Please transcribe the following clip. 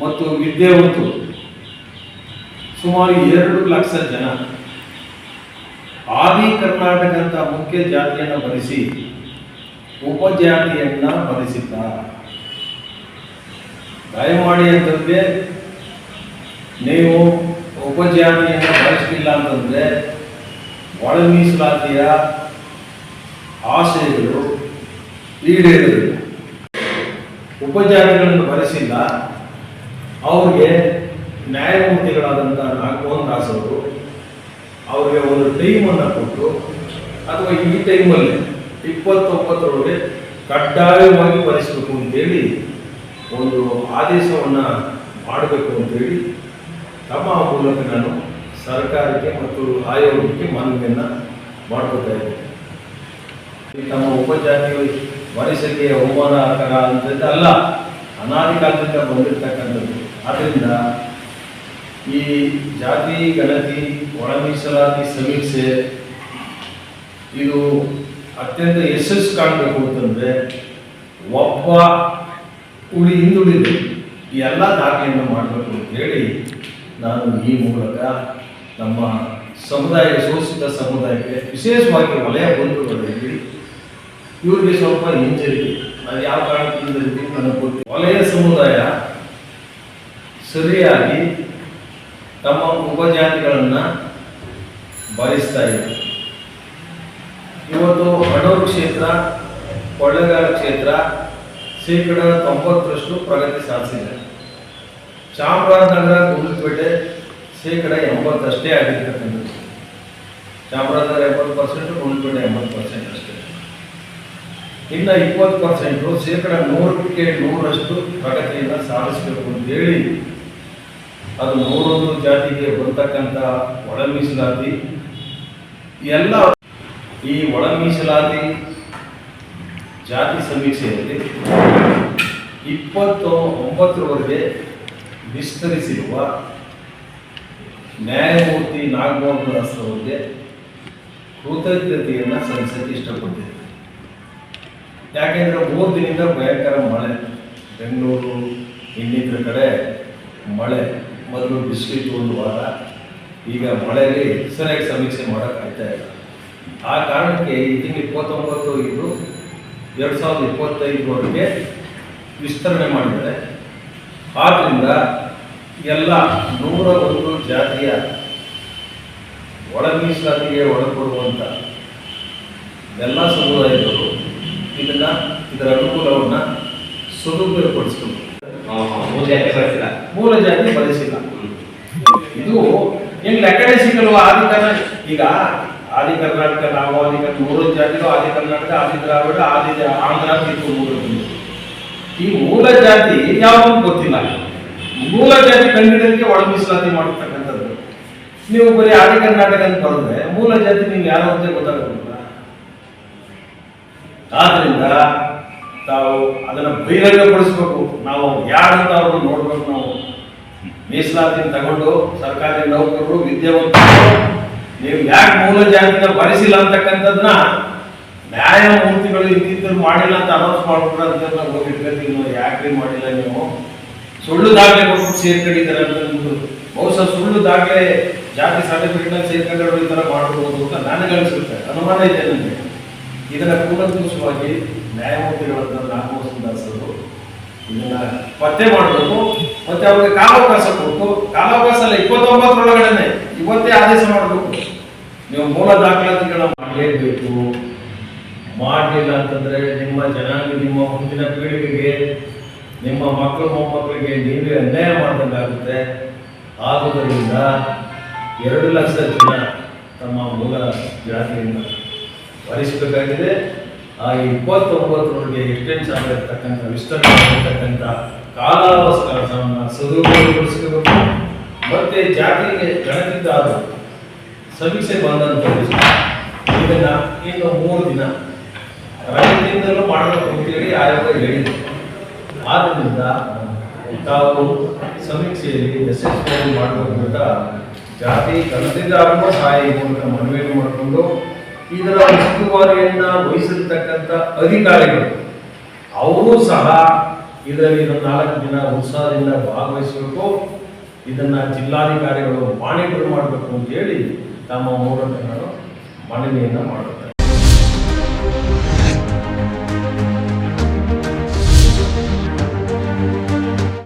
ಮತ್ತು ವಿದ್ಯಾವಂತರು ಸುಮಾರು 2 ಲಕ್ಷ ಜನ ಆದಿ ಕರ್ನಾಟಕ ಅಂತ ಮುಖ್ಯ ಜಾತಿಯನ್ನು ಭರಿಸಿ ಉಪಜಾತಿಯನ್ನ ಭರಿಸಿದ್ದ. ದಯಮಾಡಿ ಅಂತಂದ್ರೆ ನೀವು ಉಪಜಾತಿಯನ್ನು ಭರಿಸಲಿಲ್ಲ ಅಂತಂದ್ರೆ ಒಳ ಮೀಸಲಾತಿಯ ಆಶಯಗಳು ಈಡೇರಿಲ್ಲ. ಉಪಜಾತಿಗಳನ್ನು ಭರಿಸಿಲ್ಲ ಅವ್ರಿಗೆ ನ್ಯಾಯಮೂರ್ತಿಗಳಾದಂಥ ನಾಗಮೋಹನ್ ದಾಸ್ ಅವರು ಅವ್ರಿಗೆ ಒಂದು ಟೈಮನ್ನು ಕೊಟ್ಟು ಅಥವಾ ಈ ಟೈಮಲ್ಲಿ 29ರೊಳಗೆ ಕಡ್ಡಾಯವಾಗಿ ಭರಿಸಬೇಕು ಅಂತೇಳಿ ಒಂದು ಆದೇಶವನ್ನು ಮಾಡಬೇಕು ಅಂತೇಳಿ ತಮ್ಮ ಮೂಲಕ ನಾನು ಸರ್ಕಾರಕ್ಕೆ ಮತ್ತು ಆಯೋಗಕ್ಕೆ ಮನವಿಯನ್ನು ಮಾಡ್ಕೊತಾ ಇದ್ದೇನೆ. ತಮ್ಮ ಉಪಜಾತಿಗಳು ಭರಿಸಲಿಕ್ಕೆ ಅವಮಾನಕರ ಅಂತದ್ದು ಅಲ್ಲ, ಅನಾದಿ ಕಾಲದಿಂದ ಬಂದಿರತಕ್ಕಂಥದ್ದು. ಆದ್ದರಿಂದ ಈ ಜಾತಿ ಗಣತಿ ಒಳ ಮೀಸಲಾತಿ ಸಮೀಕ್ಷೆ ಇದು ಅತ್ಯಂತ ಯಶಸ್ಸು ಕಾಣಬೇಕು ಅಂತಂದರೆ ಒಬ್ಬ ಹಿಂದುಳಿದ ಈ ಎಲ್ಲ ದಾಖಲೆಯನ್ನು ಮಾಡಬೇಕು ಅಂತೇಳಿ ನಾನು ಈ ಮೂಲಕ ನಮ್ಮ ಸಮುದಾಯ ಶೋಷಿತ ಸಮುದಾಯಕ್ಕೆ ವಿಶೇಷವಾಗಿ ವಲಯ ಬಂಧುಗಳಲ್ಲಿ ಇವ್ರಿಗೆ ಸ್ವಲ್ಪ ಹಿಂಜರಿಕೆ, ಅದು ಯಾವ ಕಾರಣದಿಂದ ನನಗೆ ಗೊತ್ತಿಲ್ಲ. ವಲಯ ಸಮುದಾಯ ಸರಿಯಾಗಿ ತಮ್ಮ ಉಪಜಾತಿಗಳನ್ನು ಭರಿಸ್ತಾ ಇದೆ. ಇವತ್ತು ಬಡವರು ಕ್ಷೇತ್ರ, ಕೊಳ್ಳೆಗಾಲ ಕ್ಷೇತ್ರ 90% ಪ್ರಗತಿ ಸಾಧಿಸಿದೆ. ಚಾಮರಾಜನಗರ, ಗುಂಡ್ಲುಪೇಟೆ 80% ಅಷ್ಟೇ ಆಗಿರ್ತಕ್ಕಂಥದ್ದು. ಚಾಮರಾಜನಗರ 70%, ಗುಂಡ್ಲುಪೇಟೆ 80% ಅಷ್ಟೇ. ಇನ್ನು 20% 100% ಪ್ರಗತಿಯನ್ನು ಸಾಧಿಸಬೇಕು ಅಂತೇಳಿ ಅದು 101 ಜಾತಿಗೆ ಬರ್ತಕ್ಕಂಥ ಒಳ ಮೀಸಲಾತಿ ಎಲ್ಲ ಈ ಒಳ ಮೀಸಲಾತಿ ಜಾತಿ ಸಮೀಕ್ಷೆಯಲ್ಲಿ 29ರವರೆಗೆ ವಿಸ್ತರಿಸಿರುವ ನ್ಯಾಯಮೂರ್ತಿ ನಾಗಮೋಹನ್ ದಾಸ್ ಅವರಿಗೆ ಕೃತಜ್ಞತೆಯನ್ನು ಸಲ್ಲಿಸಕ್ಕೆ ಇಷ್ಟಪಡ್ತೀನಿ. ಯಾಕೆಂದರೆ 3 ದಿನದಿಂದ ಭಯಂಕರ ಮಳೆ, ಬೆಂಗಳೂರು ಇನ್ನಿತರ ಕಡೆ ಮಳೆ, ಮೊದಲು ಬಿಸಿಲಿತ್ತು 1 ವಾರ, ಈಗ ಮಳೆಯಲ್ಲಿ ಸರಿಯಾಗಿ ಸಮೀಕ್ಷೆ ಮಾಡೋಕ್ಕಾಗ್ತಾ ಇಲ್ಲ. ಆ ಕಾರಣಕ್ಕೆ ಇದನ್ನು 29 ಇದು 2025ರವರೆಗೆ ವಿಸ್ತರಣೆ ಮಾಡಿದ್ದಾರೆ. ಆದ್ದರಿಂದ ಎಲ್ಲ 101 ಜಾತಿಯ ಒಳ ಮೀಸಲಾತಿಗೆ ಒಳಪಡುವಂಥ ಎಲ್ಲ ಸಮುದಾಯದವರು ಇದರ ಅನುಕೂಲವನ್ನು ಸದುಪಯೋಗಪಡಿಸ್ಕೊಂಡು ಮೂಲ ಜಾತಿ ಭರಿಸಿಲ್ಲ. ಇದು ಏನು ಲೆಕ್ಕನೇ ಸಿಗಲ್ವ? ಈಗ ಆದಿ ಕರ್ನಾಟಕ, ನಾವು ಮೂರು ಜಾತಿಗಳು ಆದಿ ಕರ್ನಾಟಕ, ಆದಿ ದ್ರಾವಿಡ, ಆದಿ ಆಂಧ್ರ, ಈ ಮೂಲ ಜಾತಿ ಯಾವುದು ಗೊತ್ತಿಲ್ಲ. ಮೂಲ ಜಾತಿ ಕಂಡಿಡಕ್ಕೆ ಒಳ ಮೀಸಲಾತಿ ಮಾಡತಕ್ಕಂಥದ್ದು. ನೀವು ಬರೀ ಆದಿ ಕರ್ನಾಟಕ ಅಂತ ಬರೆದ್ರೆ ಮೂಲ ಜಾತಿ ನೀವು ಯಾರು ಅಂತ ಗೊತ್ತಾಗಲ್ಲ. ಆದ್ರಿಂದ ತಾವು ಅದನ್ನು ಬಹಿರಂಗಪಡಿಸ್ಬೇಕು. ನಾವು ಯಾರಂತ ಅವ್ರನ್ನ ನೋಡ್ಬೇಕು. ನಾವು ಮೀಸಲಾತಿನ ತಗೊಂಡು ಸರ್ಕಾರಿ ನೌಕರರು, ವಿದ್ಯಾವಂತರು ನೀವು ಯಾಕೆ ಮೂಲ ಜಾತಿನ ಭರಿಸಿಲ್ಲ ಅಂತಕ್ಕಂಥದ್ದನ್ನ ನ್ಯಾಯಮೂರ್ತಿಗಳು ಇಂತಿದ್ರು ಮಾಡಿಲ್ಲ ಅಂತ ಅನೌನ್ಸ್ ಮಾಡ್ಬಿಟ್ರೆ ಅಂತ ಹೋಗಿರ್ತೀವಿ. ಯಾಕೆ ಮಾಡಿಲ್ಲ, ನೀವು ಸುಳ್ಳು ದಾಖಲೆ ಕೊಟ್ಟು ಸೇರ್ಕೊಂಡಿದ್ದಾರೆ ಅಂತ ಬಹುಶಃ ಸುಳ್ಳು ದಾಖಲೆ ಜಾತಿ ಸರ್ಟಿಫಿಕೇಟ್ ಸೇರ್ಕೊಂಡ್ರು ಈ ಥರ ಮಾಡ್ಬೋದು ಅಂತ ನನಗನ್ಸುತ್ತೆ, ಅನುಮಾನ ಇದೆ ನನಗೆ. ಇದನ್ನ ಕೂಲಂಕುಷವಾಗಿ ನ್ಯಾಯಮೂರ್ತಿಗಳಾದ ನಾಗಮೋಹನ್ ದಾಸ್ ಅವರು ಇದನ್ನ ಪತ್ತೆ ಮಾಡಬೇಕು, ಮತ್ತೆ ಅವ್ರಿಗೆ ಕಾಲಾವಕಾಶ ಕೊಟ್ಟು, ಕಾಲಾವಕಾಶ ಅಲ್ಲ 29ರೊಳಗಡೆ ಇವತ್ತೇ ಆದೇಶ ಮಾಡಬೇಕು. ನೀವು ಮೂಲ ದಾಖಲಾತಿಗಳನ್ನ ಮಾಡಲೇಬೇಕು. ಮಾಡಲಿಲ್ಲ ಅಂತಂದ್ರೆ ನಿಮ್ಮ ಜನಾಂಗ, ನಿಮ್ಮ ಮುಂದಿನ ಪೀಳಿಗೆಗೆ, ನಿಮ್ಮ ಮಕ್ಕಳು ಮೊಮ್ಮಕ್ಕಳಿಗೆ ನೀವೇ ಅನ್ಯಾಯ ಮಾಡಿದಂಗಾಗುತ್ತೆ. ಆದುದರಿಂದ 2 ಲಕ್ಷ ಜನ ತಮ್ಮ ಮೂಲ ಜಾತಿಯನ್ನು ಭರಿಸಬೇಕಾಗಿದೆ. ಆ 29ರೊಳಗೆ ಎಕ್ಸ್ಟೆನ್ಷನ್ ಆಗಿರ್ತಕ್ಕಂಥ, ವಿಸ್ತರಣೆ ಆಗಿರ್ತಕ್ಕಂಥ ಕಾಲಾವಕಾಶವನ್ನು ಸದುಪಯೋಗಪಡಿಸಬೇಕು. ಮತ್ತೆ ಜಾತಿಗೆ ಗಣತಿದ್ದಾದ ಸಮೀಕ್ಷೆ ಬಂದಂಥ ಇದನ್ನ ಇನ್ನು 3 ದಿನ ರಜೆಯಿಂದಲೂ ಮಾಡಬೇಕು ಅಂತೇಳಿ ಆಯೋಗ ಹೇಳಿದೆ. ಆದ್ದರಿಂದ ತಾವು ಸಮೀಕ್ಷೆಯಲ್ಲಿ ಯಶಸ್ವಿಯಾಗಿ ಮಾಡಬೇಕು ಅಂತ ಜಾತಿ ಗಣತಿದಾರರ ಸಹಾಯ ಮೂಲಕ ಮನವಿಯನ್ನು ಮಾಡಿಕೊಂಡು ಇದರ ಉಸ್ತುವಾರಿಯನ್ನ ವಹಿಸಿರ್ತಕ್ಕಂಥ ಅಧಿಕಾರಿಗಳು ಅವರು ಸಹ ಇದರಲ್ಲಿ ಇನ್ನೊಂದು 4 ದಿನ ಉತ್ಸಾಹದಿಂದ ಭಾಗವಹಿಸಬೇಕು. ಇದನ್ನು ಜಿಲ್ಲಾಧಿಕಾರಿಗಳು ಮಾನಿಟರ್ ಮಾಡಬೇಕು ಅಂತೇಳಿ ತಮ್ಮ ಮೂಲಕ ನಾನು ಮನವಿಯನ್ನು ಮಾಡುತ್ತೇನೆ.